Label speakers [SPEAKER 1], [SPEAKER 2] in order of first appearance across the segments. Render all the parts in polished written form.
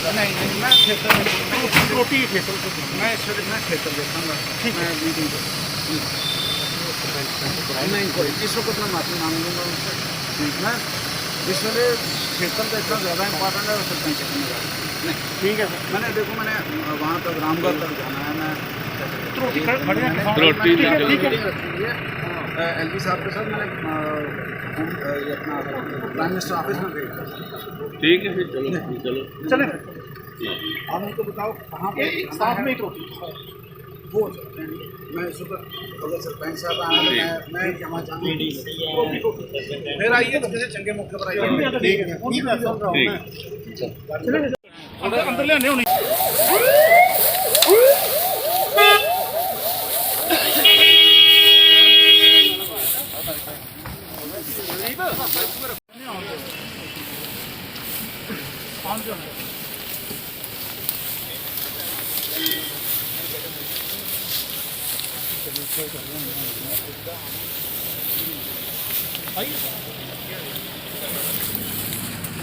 [SPEAKER 1] नहीं नहीं मैं खेतर रोटी खेतर मैं इस वक्त मैं खेतर देखूँगा मैं मीटिंग नहीं कोई इस वक्त मैं माफी मांग लूँगा उनसे मैं इस वे खेतर देखना ज़्यादा इंपॉर्टेंट है सरपंच नहीं ठीक है सर मैंने देखो मैंने वहाँ तक रामगढ़ तक जाना है मैं रोटी एल पी साहब के साथ मैंने अपना प्राइम मिनिस्टर ऑफिस में भेजा
[SPEAKER 2] ठीक है फिर चलो
[SPEAKER 1] चले आप उनको बताओ कहाँ साथ में ही वो मैं सुबह अगर सरपंच साहब आए मैं जमा चाहूँ फिर आइए तो किसी चंगे मौके पर आइए ठीक है अंदर ले आने होनी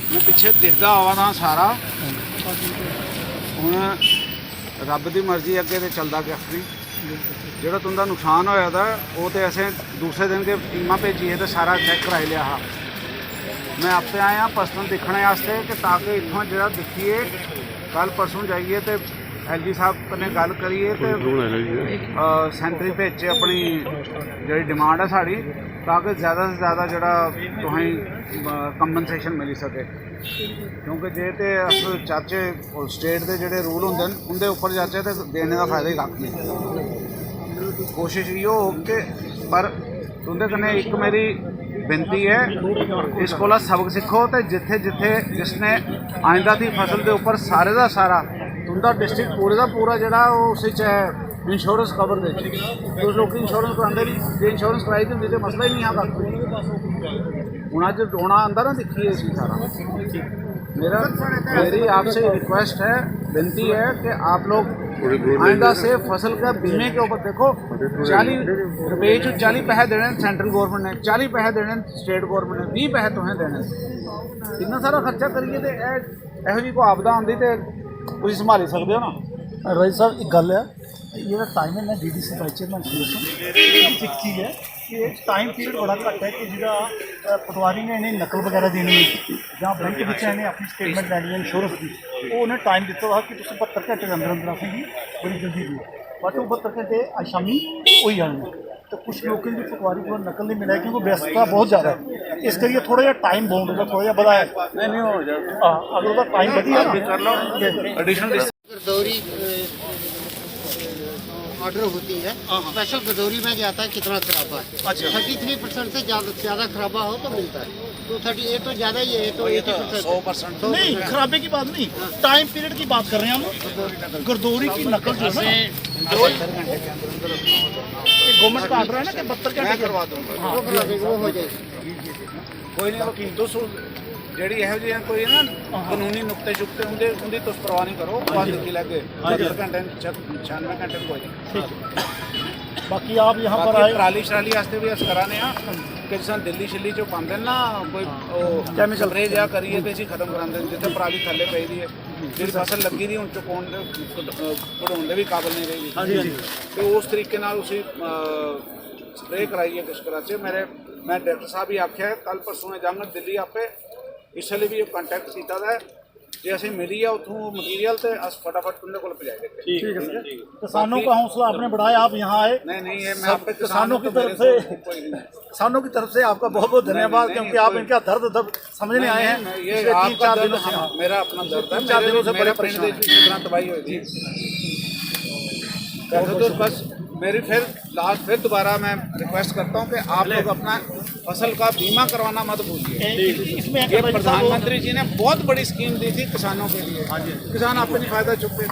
[SPEAKER 1] मैं पिछे दिखता आवा था सारा हूँ रब की मर्जी अगे तो चलता गया जो तुंदा नुकसान होया था वो तो असें दूसरे दिन के टीमां भेजिए तो सारा चेक कराई लिया हा मैं आपे आया पर्सनल दिखने वास्ते कि ताकि इतों जो दिखिए कल परसों जाइए तो एल जी साहब कन्नै गल करिए तो सेंटरी भेजे अपनी जी डिमांड है साड़ी ताकि ज़्यादा से ज़्यादा जोड़ा तुसें कंपनसेशन मिली सके क्योंकि जे तो अस चाचे स्टेट के जोड़े रूल होंगे उनके उपर जाचे तो देने का फायदा ही कक्ख नहीं कोशिश इो हो कि पर तुंदे कन्नै एक मेरी बेनती है इस कोला सबक सीखो तो जिथे जिथे जिसने आइंदा की फसल के उपर सारे का सारा तुंदा डिस्ट्रिक्ट पूरे का पूरा जोड़ा उस इंश्योरेंस कवर दे कुछ लोग इंश्योरेंस कराते नहीं जो इंश्योरेंस कराई थी तो मसला ही नहीं है हूँ अज डोना आंदा ना दिखिए इसी सारा मेरी आपसे रिक्वेस्ट है बेनती है कि आप लोग आइंदा से फसल का बीमे के ऊपर देखो 40 रुपये 40 पैसे देने सेंट्रल गवर्नमेंट ने 40 पैसे देने स्टेट गवर्नमेंट ने 20 पैसे तुम्हें देने इतना सारा खर्चा करिए तो यहो जी कोई आपदा आती तो तुम संभाली सकते हो ना
[SPEAKER 3] राजी साहब एक गल है ये टाइम है मैं D D C vice chairman एक चीज़ है कि टाइम पीरियड बड़ा घट है कि जो पटवारी ने इन्हें नकल वगैरह देनी जहाँ बैंक इन्हें अपनी स्टेटमेंट लैनी है इंश्योरेंस की वो उन्हें टाइम दिता हुआ कि 72 घंटे के अंदर अंदर असेंगी बड़ी जल्दी दी बट वो 72 घंटे अज शामी हो ही जाने तो कुछ लोगों की पटवारी को नकल नहीं मिला क्योंकि व्यस्तता बहुत ज़्यादा है इस करिए थोड़ा जहा टाइम बाउंड होगा थोड़ा जहा बढ़ाया
[SPEAKER 1] नहीं हो जाए
[SPEAKER 3] अगर वह टाइम बढ़िया
[SPEAKER 1] कर लो एडिशनल
[SPEAKER 4] गरदौरी ऑर्डर होती है स्पेशल गरदौरी में जाता है कितना खराबा है।
[SPEAKER 3] अच्छा
[SPEAKER 4] 33% से ज़्यादा खराबा हो तो मिलता है तो 38 तो ज़्यादा ही है तो
[SPEAKER 1] 100%
[SPEAKER 3] नहीं खराबे की बात नहीं टाइम पीरियड की बात कर रहे हैं हम गरदौरी की नकल जो है गवर्नमेंट का ऑर्डर है ना कि 72 घंटे
[SPEAKER 1] करवा दूँगा
[SPEAKER 4] वो हो जाएगी
[SPEAKER 1] कोई नहीं वकील दोस्तों ਜਿਹੜੀ ਇਹੋ ਜਿਹੀ ਕੋਈ ਨਾ ਕਾਨੂੰਨੀ ਨੁਕਤੇ ਚੁੱਕਤੇ ਹੁੰਦੇ ਉਹਦੀ ਤੁਸੀਂ ਪਰਵਾਹ ਨਹੀਂ ਕਰੋ ਬਾਅਦ ਲਿਖੀ ਲੱਗੇ 70 ਘੰਟੇ 96 घंटे कोई नहीं
[SPEAKER 3] बाकी आप यहाँ पर आए
[SPEAKER 1] ट्राली शराली वास्ते भी अस कराने कि जिस दिल्ली शिल्ली चो पाते ना कोई
[SPEAKER 3] केमिकल
[SPEAKER 1] स्प्रे जहा करिए तो असीं खत्म करा दें जिथे पराली थले पई दी है जी फसल लगी दी हूँ चुकाउण कढाउण दे भी काबिल नहीं रही तो उस तरीके नाल उसी स्प्रे कराइए कुछ कराचे मेरे मैं डायरेक्टर साहब ही आख्या है कल परसों में जांगा दिल्ली आपे इसलिए भी कंटैक्ट किया है जे असीं मिली है उतों मटीरियल तो अस फटाफट तुंदे कोल पहुँचा देंगे
[SPEAKER 3] ठीक है किसानों का हौसला आपने बढ़ाया आप यहाँ आए
[SPEAKER 1] नहीं ये मैं आपके
[SPEAKER 3] किसानों की तरफ से किसानों की तरफ से आपका बहुत बहुत धन्यवाद क्योंकि आप इनका दर्द समझने आए हैं
[SPEAKER 1] ये 3-4 दिनों से मेरा अपना दर्द है 4 दिनों से बड़े परेशान तबाही हुई थी तो बस मेरी फिर दोबारा मैं रिक्वेस्ट करता हूँ कि आप लोग अपना फसल का बीमा करवाना मत भूलिए ये प्रधानमंत्री जी ने बहुत बड़ी स्कीम दी थी किसानों के लिए किसान अपनी फायदा चुके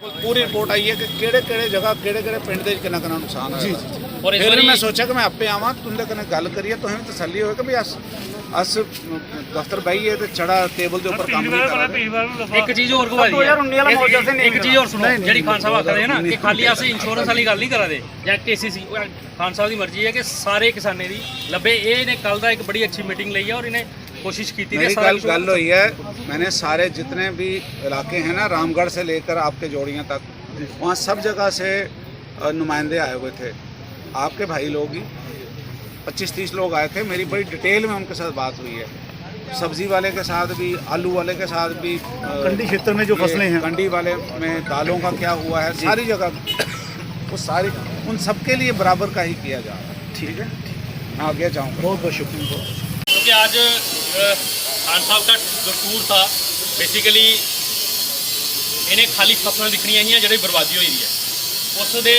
[SPEAKER 1] पूरी रिपोर्ट आई है कि केड़े जगह केड़े पिंड के कितना कितना नुकसान है और फिर मैं सोचा कि मैं आपे आवा तुंदे कन्नै गल करिए तुसें भी तसल्ली होए कि भी अस दफ्तर बहिए तो चढ़ा टेबल के ऊपर काम नहीं करा
[SPEAKER 2] एक चीज और गवा दी एक चीज और सुनो जी खान साहब आखा दे ना कि खाली अस इंश्योरेंस वाली गल नहीं करा दे या केसीसी खान साहब की मर्जी है कि सारे किसाने की लब्भे ये इन्हें कल का एक बड़ी अच्छी मीटिंग ली है और इन्हें कोशिश की थी
[SPEAKER 1] मेरी गल हुई है, मैंने सारे जितने भी इलाके हैं ना, रामगढ़ से लेकर आपके जोड़ियाँ तक, वहाँ सब जगह से नुमाइंदे आए हुए थे, आपके भाई लोग ही 25-30 लोग आए थे। मेरी बड़ी डिटेल में उनके साथ बात हुई है, सब्जी वाले के साथ भी, आलू वाले के साथ भी,
[SPEAKER 3] कंडी क्षेत्र में जो फसलें हैं,
[SPEAKER 1] कंडी वाले में दालों का क्या हुआ है, सारी जगह वो सारी उन सबके लिए बराबर का ही किया जा रहा है। ठीक है, मैं आगे जाऊँगा।
[SPEAKER 3] बहुत बहुत शुक्रिया।
[SPEAKER 2] क्योंकि आज खान साहब का जो टूर था, बेसिकली इन्हें खाली फसलें दिखनियां ही ਜਿਹੜੀ ਬਰਬਾਦੀ ਹੋਈ ਹੈ ਉਸ ਦੇ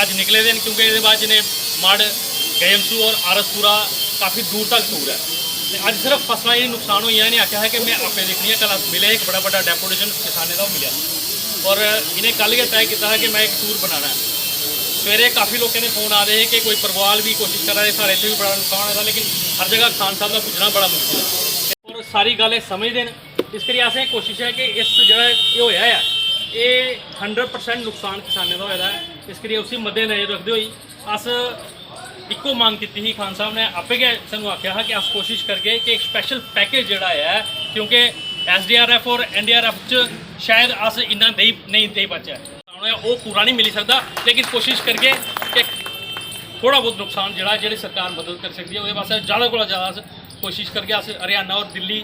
[SPEAKER 2] ਅੱਜ ਨਿਕਲੇ ਦਿਨ, ਕਿਉਂਕਿ ਇਹਦੇ ਬਾਅਦ ਜਿਹਨੇ ਮੜ ਗੇਮਸੂ ਔਰ ਆਰਸਪੁਰਾ ਕਾਫੀ दूर तक टूर है। ਤੇ ਅੱਜ ਸਿਰਫ ਫਸਲਾਂ ਇਹ ਨੁਕਸਾਨ ਹੋਈਆਂ, ਇਹਨੇ ਆਖਿਆ है कि मैं आपे देखनी है। कल मिले एक बड़ा बड़ा डेपुटेशन किसानों का मिला और इन्हें कल ये तय किया है कि मैं एक टूर बनाना है। सवेरे काफ़ी लोगों ने फोन आ रहे हैं कि कोई परवाल भी कोशिश कर रहे हैं, साढ़े इतने भी बड़ा नुकसान है, लेकिन हर जगह खान साहब का पुजना बड़ा मुश्किल है और सारी गल समझते हैं। इस करिए असें कोशिश है कि इस जगह ये होया है ये 100% नुकसान किसानों का होया है। इस करिए उसी मद्देनजर रखते हुए अस इको मांग की थी, खान साहब ने आपे गए सानू आख्या है कि अस कोशिश करके कि एक स्पैशल पैकेज जोड़ा है, क्योंकि SDRF और NDRF च शायद अस इन्ना नहीं दे पाचे, वो पूरा नहीं मिल सकता, लेकिन कोशिश करके कि थोड़ा बहुत नुकसान जो सरकार मदद कर सकती है वो वास्ते ज़्यादा को ज़्यादा कोशिश करके अस हरियाणा और दिल्ली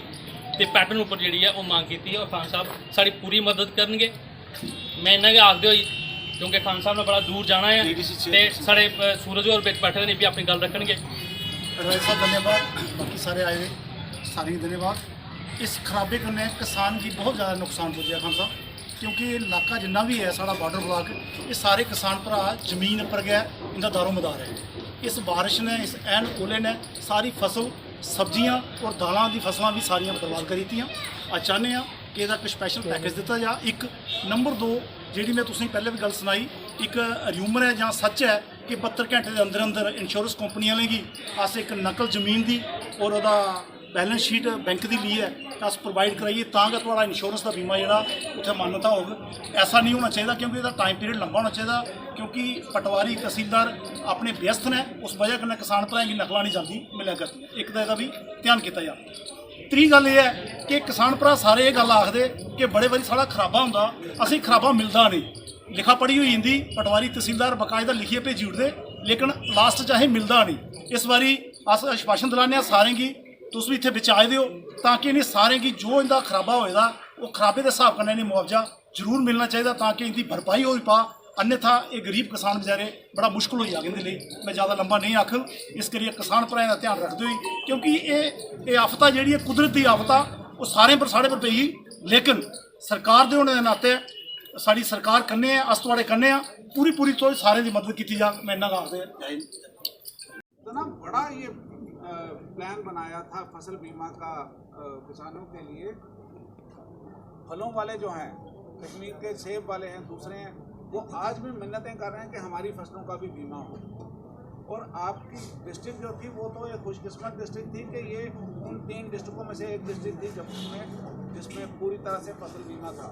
[SPEAKER 2] के पैटर्न उपर जी है वो मांग की है और खान साहब साड़ी पूरी मदद करेंगे। मैं इन्ना गै आखते हुई, क्योंकि खान साहब ने बड़ा दूर जाना है तो साढ़े सूरज और बिच बैठे ने भी अपनी गल रखेंगे।
[SPEAKER 3] साहब धन्यवाद, बाकी सारे आए सारे धन्यवाद। इस खराबे कन्नै किसान की बहुत ज़्यादा नुकसान पुज्जा खान साहब, क्योंकि इलाका जिन्ना भी है साड़ा बॉर्डर ब्लॉक, ये सारे किसान भरा जमीन पर गया, इनका दारोमदार है। इस बारिश ने, इस ऐन ओले ने सारी फसल, सब्जियां और दालों की फसलों भी सारियां बर्बाद करी दियां। अज चाहते हैं कि इसका कोई स्पैशल पैकेज दिता जा। एक नंबर 2 जी मैं तुसें पहले भी गल सुनाई, एक र्यूमर है जहाँ सच है कि 72 घंटे के अंदर अंदर इंश्योरेंस कंपनियां लेगी अस एक नकल जमीन की और वह बैलेंस शीट बैंक की ली है तो अस प्रोवाइड कराइए, ताकि थोड़ा इंश्योरेंस का बीमा जोड़ा उत्थे मान्यता होगा। ऐसा नहीं होना चाहिए क्योंकि इसका टाइम पीरियड लंबा होना चाहिए, क्योंकि पटवारी तहसीलदार अपने व्यस्त ने, उस वजह कन्नै किसान भराएं की नकलां नहीं जल्दी मिलिया करदियां। एक तो इसका भी ध्यान किया जाए। त्री गल यह है कि किसान भरा सारे ये गल आखदे कि बड़े बारी साढ़ा खराबा हुंदा, असीं खराबा मिलदा नहीं। लिखा पढ़ी हुई हिंदी पटवारी तहसीलदार बकायदा लिखिए भेजी उठदे, लेकिन लास्ट च असें मिलदा नहीं। इस बारी अस आश्वासन दिलाने सारें गी, तुस भी इत्थे बिच आए दे हो, ताकि इन्हें सारें की जो इनका खराबा होएगा वो खराबे के हिसाब कन्नै इन्हें मुआवजा जरूर मिलना चाहिए, ताकि इनकी भरपाई हो पा। अन्यथा ये गरीब किसान बेचारे बड़ा मुश्किल हो जाएगा इनके लिए। मैं ज़्यादा लंबा नहीं आख, इस करिए किसान भराएं का ध्यान रखते हुए, क्योंकि ये आफत जी है कुदरती आफत वो सारे पर साढ़े पर पेगी, लेकिन सरकार के होने के नाते साड़ी सरकार कन्ने अस तुहाडे कन्ने पूरी तो सारे की मदद की जा। मैं इन्ना आखदे
[SPEAKER 1] तो ना बड़ा ये प्लान बनाया था फसल बीमा का किसानों के लिए। फलों वाले जो हैं, कश्मीर के सेब वाले हैं, दूसरे हैं, वो आज भी मिन्नतें कर रहे हैं कि हमारी फसलों का भी बीमा हो। और आपकी डिस्ट्रिक्ट जो थी वो तो एक खुशकिस्मत डिस्ट्रिक्ट थी कि ये उन 3 डिस्ट्रिक्टों में से एक डिस्ट्रिक्ट थी जिसमें पूरी तरह से फसल बीमा था।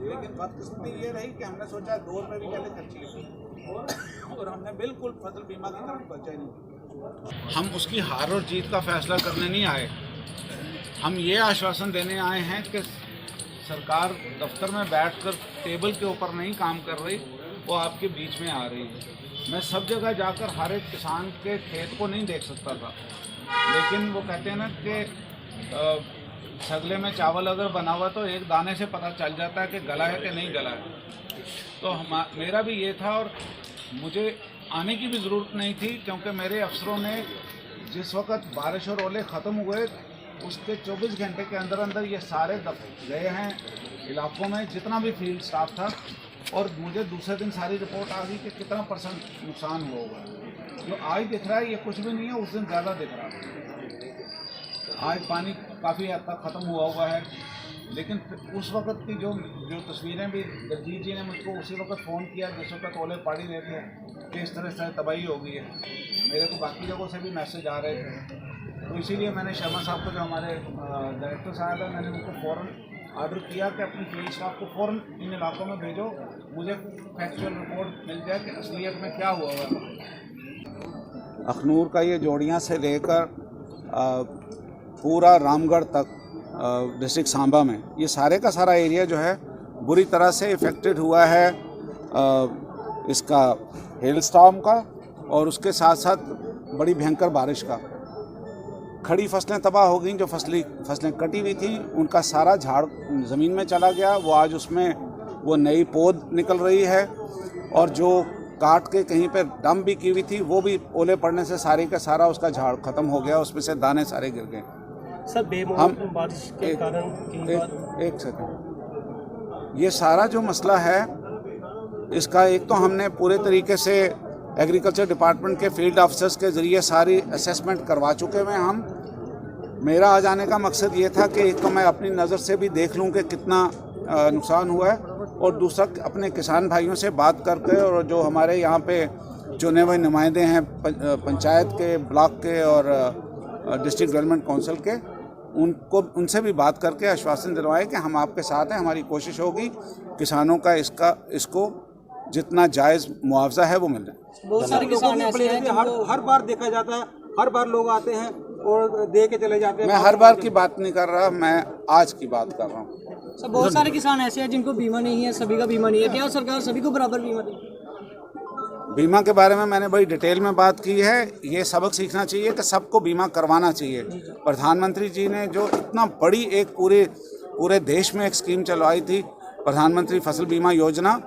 [SPEAKER 1] लेकिन बदकिस्मती ये रही कि हमने सोचा 2 रुपये भी पहले खर्ची की और हमने बिल्कुल फसल बीमा की तरफ बचा ही नहीं। हम उसकी हार और जीत का फैसला करने नहीं आए, हम ये आश्वासन देने आए हैं कि सरकार दफ्तर में बैठकर टेबल के ऊपर नहीं काम कर रही, वो आपके बीच में आ रही है। मैं सब जगह जाकर हर एक किसान के खेत को नहीं देख सकता था, लेकिन वो कहते हैं ना कि सगले में चावल अगर बना हुआ तो एक दाने से पता चल जाता है कि गला है कि नहीं गला है। तो मेरा भी ये था और मुझे आने की भी ज़रूरत नहीं थी, क्योंकि मेरे अफसरों ने जिस वक्त बारिश और ओले ख़त्म हुए उसके 24 घंटे के अंदर अंदर ये सारे गए हैं इलाकों में, जितना भी फील्ड स्टाफ था, और मुझे दूसरे दिन सारी रिपोर्ट आ गई कि कितना % नुकसान हुआ होगा। जो आज दिख रहा है ये कुछ भी नहीं है, उस दिन ज़्यादा दिख रहा है। आज पानी काफ़ी हद तक ख़त्म हुआ है, लेकिन उस वक्त की जो तस्वीरें भी दलजीत जी ने मुझको उसी वक्त फ़ोन किया जिस वक्त ओले पड़ ही रहे थे कि इस तरह से तबाही हो गई है। मेरे को बाकी जगहों से भी मैसेज आ रहे थे, तो इसीलिए मैंने शर्मा साहब को, जो हमारे डायरेक्टर साहब हैं, मैंने उनको फ़ौरन ऑर्डर किया कि अपनी फील्ड स्टाफ को फ़ौरन इन इलाकों में भेजो, मुझे फैक्चुअल रिपोर्ट मिल जाए कि असलियत में क्या हुआ है। अखनूर का ये जोड़ियाँ से लेकर पूरा रामगढ़ तक डिस्ट्रिक्ट सांबा में, ये सारे का सारा एरिया जो है बुरी तरह से इफ़ेक्टेड हुआ है इसका हेल स्टॉर्म का, और उसके साथ साथ बड़ी भयंकर बारिश का। खड़ी फसलें तबाह हो गई, जो फसलें कटी हुई थी उनका सारा झाड़ ज़मीन में चला गया। वो आज उसमें वो नई पौध निकल रही है, और जो काट के कहीं पे डंप भी की हुई थी वो भी ओले पड़ने से सारे का सारा उसका झाड़ ख़त्म हो गया, उसमें से दाने सारे गिर गए।
[SPEAKER 3] सर बेमौसम बारिश के कारण
[SPEAKER 1] एक सेकंड, ये सारा जो मसला है इसका एक तो हमने पूरे तरीके से एग्रीकल्चर डिपार्टमेंट के फील्ड ऑफिसर्स के ज़रिए सारी असेसमेंट करवा चुके हुए हैं हम। मेरा आ जाने का मकसद ये था कि एक तो मैं अपनी नज़र से भी देख लूँ कि कितना नुकसान हुआ है, और दूसरा अपने किसान भाइयों से बात करके, और जो हमारे यहाँ पे चुने हुए नुमाइंदे हैं पंचायत के, ब्लॉक के और डिस्ट्रिक्ट डेवलपमेंट काउंसिल के, उनसे भी बात करके आश्वासन दिलवाए कि हम आपके साथ हैं। हमारी कोशिश होगी किसानों का इसको जितना जायज़ मुआवजा है वो मिल जाए।
[SPEAKER 5] बहुत सारे किसान ऐसे हैं हर बार देखा जाता है, हर बार लोग आते हैं और दे के चले जाते हैं।
[SPEAKER 1] मैं हर बार की बात नहीं कर रहा, मैं आज की बात कर रहा हूँ।
[SPEAKER 5] सर बहुत सारे किसान ऐसे हैं जिनको बीमा नहीं है, सभी का बीमा नहीं है, क्या सरकार सभी को बराबर बीमा दे?
[SPEAKER 1] बीमा के बारे में मैंने बड़ी डिटेल में बात की है। ये सबक सीखना चाहिए कि सबको बीमा करवाना चाहिए। प्रधानमंत्री जी ने जो इतना बड़ी एक पूरे देश में एक स्कीम चलवाई थी, प्रधानमंत्री फसल बीमा योजना,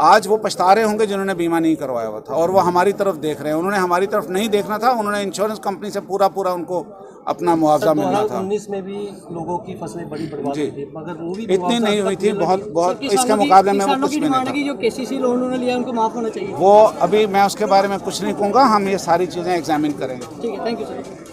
[SPEAKER 1] आज वो पछता रहे होंगे जिन्होंने बीमा नहीं करवाया हुआ था, और वो हमारी तरफ देख रहे हैं। उन्होंने हमारी तरफ नहीं देखना था, उन्होंने इंश्योरेंस कंपनी से पूरा उनको अपना मुआवजा मिलना था।
[SPEAKER 3] 2019 में भी लोगों की फसलें बड़ी बर्बाद हुई थी, मगर वो भी
[SPEAKER 1] इतनी नहीं हुई थी, बहुत इसके मुकाबले में वो कुछ भी नहीं था।
[SPEAKER 5] जो केसीसी लोन उन्होंने लिया उनको माफ होना चाहिए।
[SPEAKER 1] वो अभी मैं उसके बारे में कुछ नहीं कहूँगा, हम ये सारी चीज़ें एग्जामिन करेंगे।
[SPEAKER 5] ठीक है, थैंक यू सर।